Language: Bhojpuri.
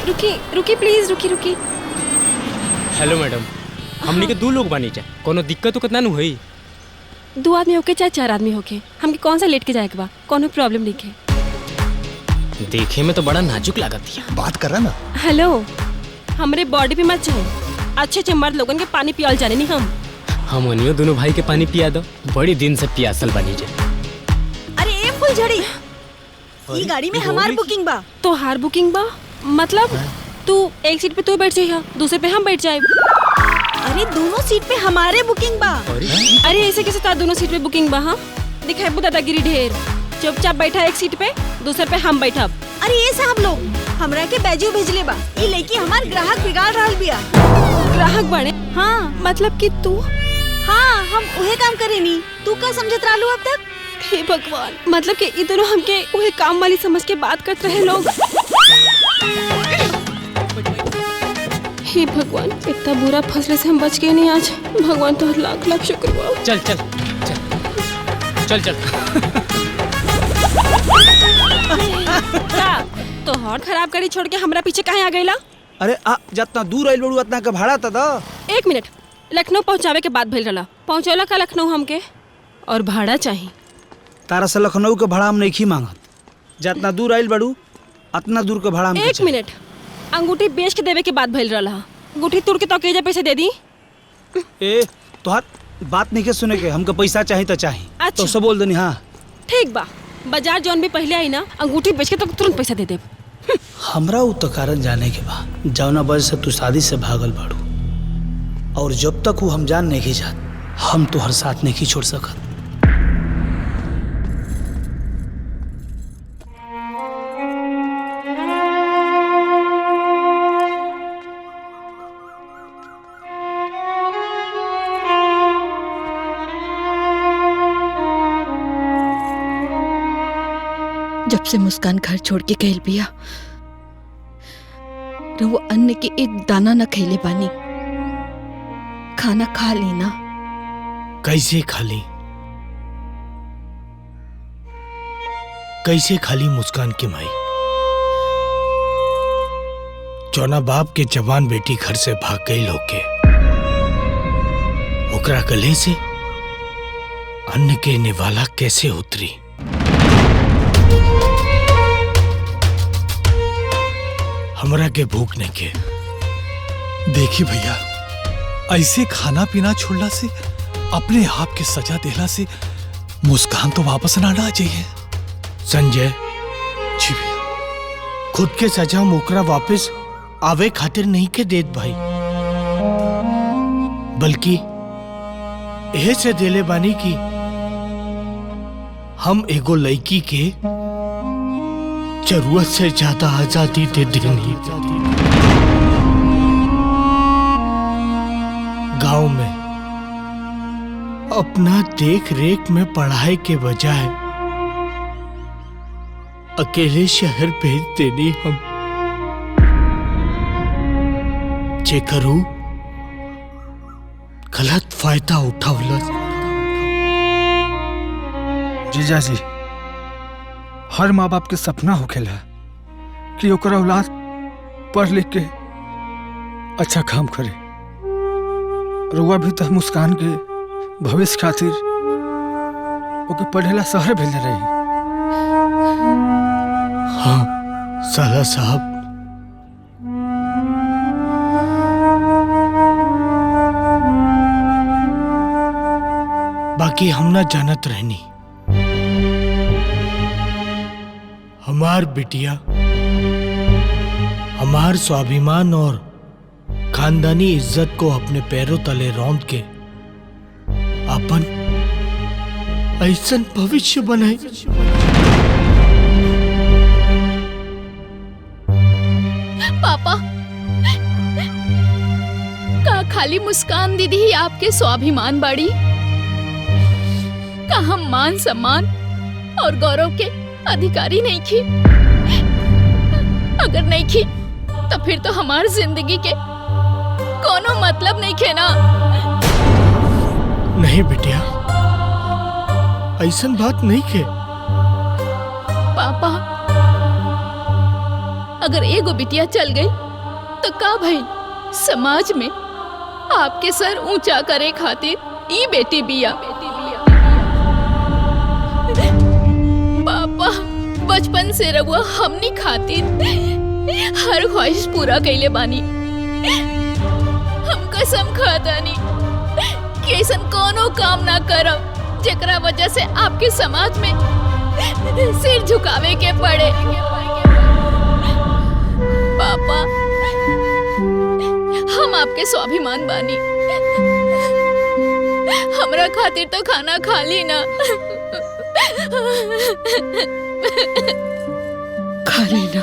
रुकी रुकी प्लीज, रुकी रुकी। हेलो मैडम, हमनी के 2 लोग बानी जा, कोनो दिक्कत तो कितना नु होई? 2 आदमी होके चाहे 4 आदमी होके, हमके कौन सा लेट के जाए के बा? कोनो प्रॉब्लम नहीं है। देखे में तो बड़ा नाजुक लागत है। बात कर रहा ना। हेलो, हमरे बॉडी पे मत जाए। अच्छे मर्द लोगन के पानी पियाल जाने नहीं हम उन्हीं दोनों भाई के पानी पिया दो, बड़ी दिन से प्यासल बनी जा। अरे ए फुलझड़ी, ई गाड़ी में हमार बुकिंग बा। तो हार बुकिंग बा मतलब तू एक सीट पे तू बैठ जाइए, दूसरे पे हम बैठ जाए। अरे दोनों सीट पे हमारे बुकिंग बा। अरे ऐसे कैसे तार दोनों सीट पे बुकिंग बा? हाँ दिखाए दादागिरी ढेर। चुपचाप बैठा एक सीट पे, दूसरे पे हम बैठब। अरे ये साहब लोग हमरा के बैजू भेजले बा। ये लड़की हमार ग्राहक बिगाड़ रहल बिया। ग्राहक बने? हाँ मतलब कि तू? हाँ हम उहे काम करेनी। तू का समझत रहलू अब तक? हे भगवान, मतलब कि ये दोनों हमके उहे काम वाली समझ के बात करते रहे लोग। हे भगवान, इतना बुरा फसले से हम बच गए नहीं आज। भगवान तो लाख लाख शुक्र बा। चल चल चल चल चल। तो हॉट खराब करी छोड़ के हमरा पीछे कहाँ आ गईला? अरे जितना दूर आइल बड़ू उतना का भाड़ा था। 1 मिनट, लखनऊ पहुँचावे के बाद भइल रहा। पहुँचौला का लखनऊ हमके, और भाड़ा चाहिए। तारा से लखनऊ के भाड़ा हम नहीं मांगत। जितना दूर आइल बड़ू उतना दूर के भाड़ा। 1 मिनट, अंगूठी बेच के देवे के बाद भइल रहा। अंगूठी तोड़ के तो केजा पैसे दे दी? ए तोहार बात नहीं के सुने के, हमके पैसा चाहिए तो चाहिए। अच्छा। तो सब बोल देनी। हाँ ठीक बा, बाजार जौन भी पहले आई ना, अंगूठी बेच के तो तुरंत पैसा दे दे। हमरा उ तो कारण जाने के बा जौना वजह से तू शादी से भागल बाड़ू, और जब तक वो हम जान नहीं जात, हम तो हर साथ नहीं छोड़ सकत। जब से मुस्कान घर छोड़ के गइल बिया, रहुआ अन्न के एक दाना न खैले बानी। खाना खा लेना। कैसे खाली? कैसे खाली मुस्कान की माई? चौना बाप के जवान बेटी घर से भाग गई होके, ओकरा गले से अन्न के निवाला कैसे उतरी? हमरा के भूख नहीं के। देखी भैया, ऐसे खाना पीना छोड़ला से, अपने आप के सजा देला से मुस्कान तो वापस ना आ जाइए। संजय जी भैया, खुद के सजा मुकरा वापस आवे खातिर नहीं के देत भाई, बल्कि यह से देले बानी की हम एगो लड़की के जरूरत से ज्यादा आजादी दे देनी। गांव में अपना देख रेख में पढ़ाई के बजाय अकेले शहर भेज देनी हम। जे करू गलत फायदा उठावला। जीजा जी, हर माँ बाप के सपना होखेला कि ओकर औलाद पढ़ लिख के अच्छा काम करे। रुआ भी तो मुस्कान के भविष्य खातिर ओके पढ़ेला शहर भेजले रही। हाँ साला साहब, बाकी हम ना जानत रहनी हमार बिटिया हमार स्वाभिमान और खानदानी इज्जत को अपने पैरों तले रौंद के अपन ऐसन भविष्य बनाए। पापा, का खाली मुस्कान दीदी ही आपके स्वाभिमान बाड़ी? का हम मान सम्मान और गौरव के अधिकारी नहीं थी? अगर नहीं थी तो फिर तो हमार जिंदगी के कोनो मतलब नहीं खे ना। नहीं बिटिया, ऐसन बात नहीं के। पापा, अगर एगो बिटिया चल गई तो का भई? समाज में आपके सर ऊंचा करे खातिर ई बेटी बिया। पापा बचपन से रहुआ हमनी खातिर हर ख्वाहिश पूरा कैले बानी। हम कसम खातानी कि ऐसन कोनो काम ना करब जेकरा वजह से आपके समाज में सिर झुकावे के पड़े। पापा हम आपके स्वाभिमान बानी, हमरा खातिर तो खाना खा ली ना। खा लेना।